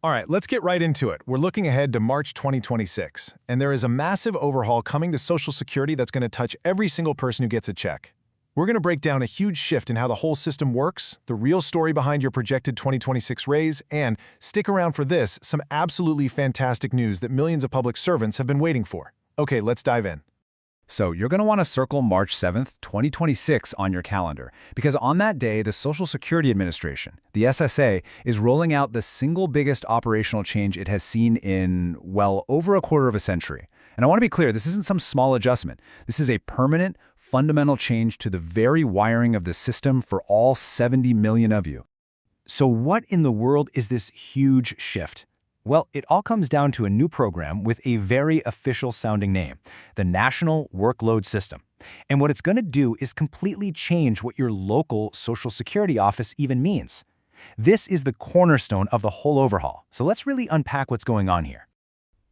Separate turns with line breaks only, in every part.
All right, let's get right into it. We're looking ahead to March 2026, and there is a massive overhaul coming to Social Security that's going to touch every single person who gets a check. We're going to break down a huge shift in how the whole system works, the real story behind your projected 2026 raise, and, stick around for this, some absolutely fantastic news that millions of public servants have been waiting for. Okay, let's dive in.
So you're going to want to circle March 7th, 2026 on your calendar, because on that day, the Social Security Administration, the SSA, is rolling out the single biggest operational change it has seen in, well, over a quarter of a century. And I want to be clear, this isn't some small adjustment. This is a permanent, fundamental change to the very wiring of the system for all 70 million of you.
So what in the world is this huge shift? Well, it all comes down to a new program with a very official-sounding name, the National Workload System. And what it's going to do is completely change what your local Social Security office even means. This is the cornerstone of the whole overhaul. So let's really unpack what's going on here.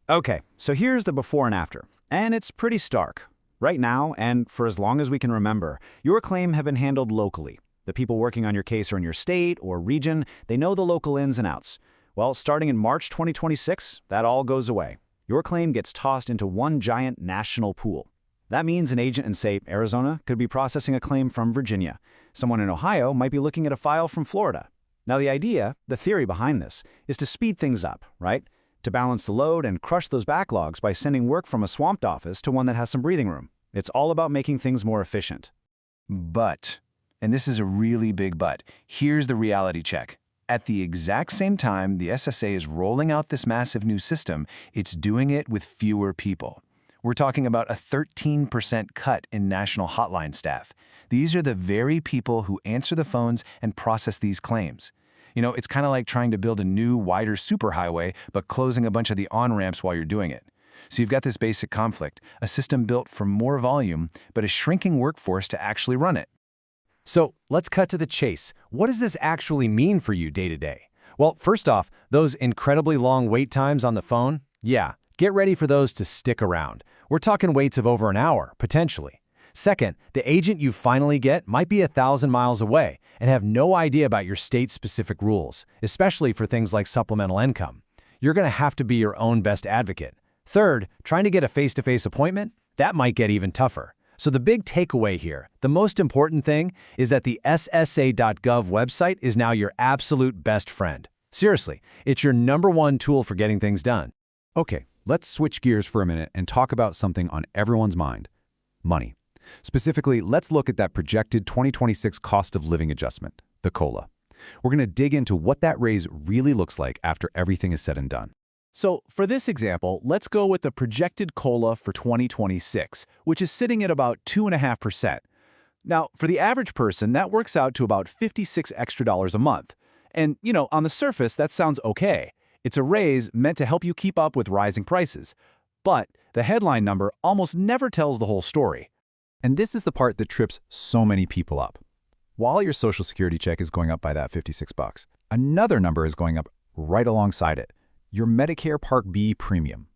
Okay, so here's the before and after, and it's pretty stark. Right now, and for as long as we can remember, your claim have been handled locally. The people working on your case are in your state or region, they know the local ins and outs. Well, starting in March 2026, that all goes away. Your claim gets tossed into one giant national pool. That means an agent in, say, Arizona could be processing a claim from Virginia. Someone in Ohio might be looking at a file from Florida. Now, the idea, the theory behind this, is to speed things up, right? To balance the load and crush those backlogs by sending work from a swamped office to one that has some breathing room. It's all about making things more efficient.
But, and this is a really big but, here's the reality check. At the exact same time the SSA is rolling out this massive new system, it's doing it with fewer people. We're talking about a 13% cut in national hotline staff. These are the very people who answer the phones and process these claims. You know, it's kind of like trying to build a new, wider superhighway, but closing a bunch of the on-ramps while you're doing it. So you've got this basic conflict, a system built for more volume, but a shrinking workforce to actually run it.
So let's cut to the chase. What does this actually mean for you day to day? Well, first off, those incredibly long wait times on the phone, yeah, get ready for those to stick around. We're talking waits of over an hour, potentially. Second, the agent you finally get might be 1,000 miles away and have no idea about your state-specific rules, especially for things like supplemental income. You're going to have to be your own best advocate. Third, trying to get a face-to-face appointment? That might get even tougher. So the big takeaway here, the most important thing, is that the SSA.gov website is now your absolute best friend. Seriously, it's your #1 tool for getting things done.
Okay, let's switch gears for a minute and talk about something on everyone's mind: money. Specifically, let's look at that projected 2026 cost of living adjustment, the COLA. We're going to dig into what that raise really looks like after everything is said and done.
So for this example, let's go with the projected COLA for 2026, which is sitting at about 2.5%. Now, for the average person, that works out to about $56 extra a month. And, you know, on the surface, that sounds okay. It's a raise meant to help you keep up with rising prices. But the headline number almost never tells the whole story.
And this is the part that trips so many people up. While your Social Security check is going up by that $56, another number is going up right alongside it: your Medicare Part B premium.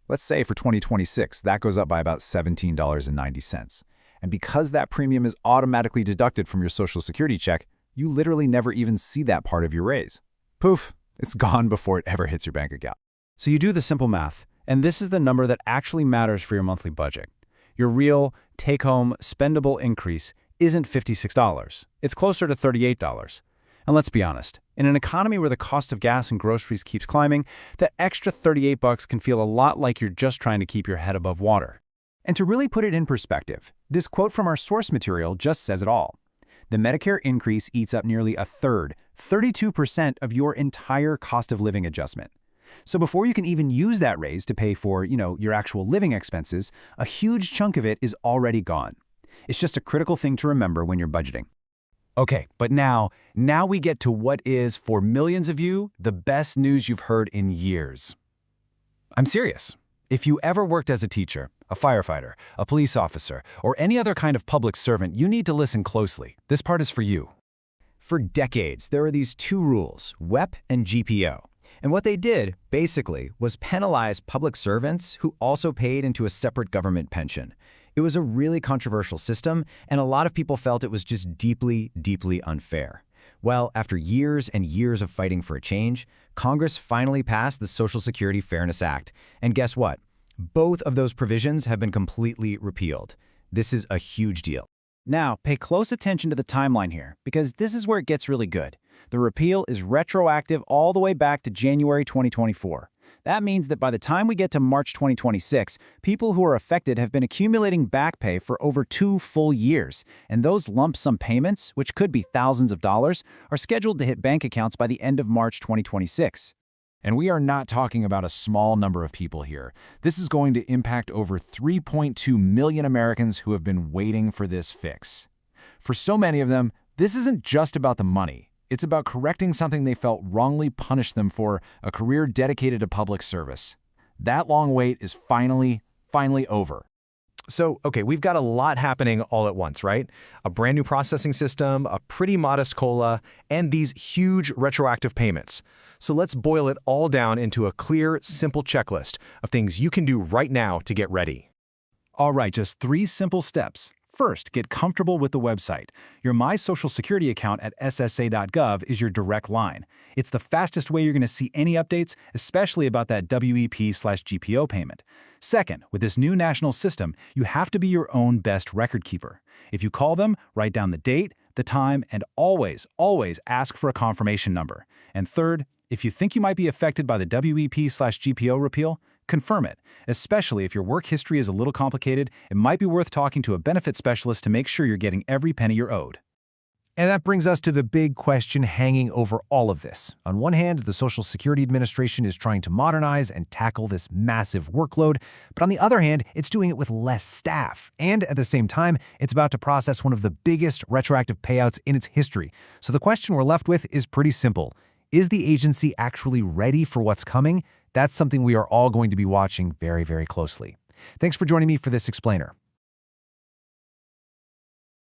Let's say for 2026, that goes up by about $17.90. And because that premium is automatically deducted from your Social Security check, you literally never even see that part of your raise. Poof, it's gone before it ever hits your bank account.
So you do the simple math, and this is the number that actually matters for your monthly budget. Your real take-home spendable increase isn't $56. It's closer to $38. And let's be honest, in an economy where the cost of gas and groceries keeps climbing, that extra $38 can feel a lot like you're just trying to keep your head above water. And to really put it in perspective, this quote from our source material just says it all. The Medicare increase eats up nearly a third, 32% of your entire cost of living adjustment. So before you can even use that raise to pay for, your actual living expenses, a huge chunk of it is already gone. It's just a critical thing to remember when you're budgeting. Okay, but now we get to what is, for millions of you, the best news you've heard in years. I'm serious. If you ever worked as a teacher, a firefighter, a police officer, or any other kind of public servant, you need to listen closely. This part is for you. For decades, there were these two rules, WEP and GPO. And what they did, basically, was penalize public servants who also paid into a separate government pension. It was a really controversial system, and a lot of people felt it was just deeply, deeply unfair.
Well, after years and years of fighting for a change, Congress finally passed the Social Security Fairness Act. And guess what? Both of those provisions have been completely repealed. This is a huge deal.
Now, pay close attention to the timeline here, because this is where it gets really good. The repeal is retroactive all the way back to January 2024. That means that by the time we get to March 2026, people who are affected have been accumulating back pay for over 2 full years, and those lump sum payments, which could be thousands of dollars, are scheduled to hit bank accounts by the end of March 2026.
And we are not talking about a small number of people here. This is going to impact over 3.2 million Americans who have been waiting for this fix. For so many of them, this isn't just about the money. It's about correcting something they felt wrongly punished them for, a career dedicated to public service. That long wait is finally over.
So, okay, we've got a lot happening all at once, right? A brand new processing system, a pretty modest COLA, and these huge retroactive payments. So let's boil it all down into a clear, simple checklist of things you can do right now to get ready.
All right, just 3 simple steps. First, get comfortable with the website. Your My Social Security account at SSA.gov is your direct line. It's the fastest way you're going to see any updates, especially about that WEP/GPO payment. Second, with this new national system, you have to be your own best record keeper. If you call them, write down the date, the time, and always ask for a confirmation number. And third, if you think you might be affected by the WEP/GPO repeal, confirm it. Especially if your work history is a little complicated, it might be worth talking to a benefit specialist to make sure you're getting every penny you're owed.
And that brings us to the big question hanging over all of this. On one hand, the Social Security Administration is trying to modernize and tackle this massive workload, but on the other hand, it's doing it with less staff. And at the same time, it's about to process one of the biggest retroactive payouts in its history. So the question we're left with is pretty simple. Is the agency actually ready for what's coming? That's something we are all going to be watching very, very closely. Thanks for joining me for this explainer.